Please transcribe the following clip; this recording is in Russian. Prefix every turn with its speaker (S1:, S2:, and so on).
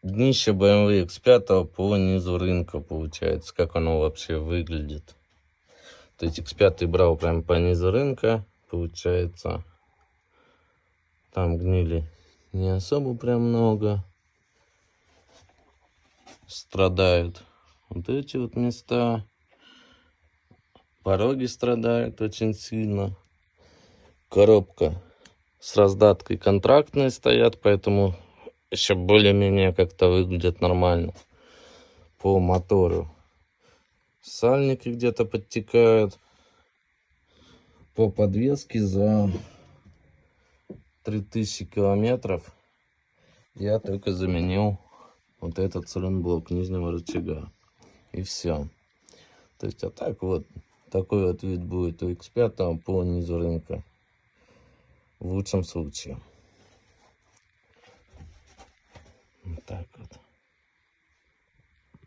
S1: Днище BMW X5 по низу рынка получается. Как оно вообще выглядит. То есть X5 брал прям по низу рынка. Получается. Там гнили не особо прям много. Страдают вот эти вот места. Пороги страдают очень сильно. Коробка с раздаткой контрактные стоят, поэтому еще более-менее как-то выглядят нормально. По мотору сальники где-то подтекают. По подвеске за 3000 километров я только заменил вот этот сайлентблок нижнего рычага. И все. То есть, а так вот, такой вот вид будет у X5 по низу рынка. В лучшем случае. Вот так вот.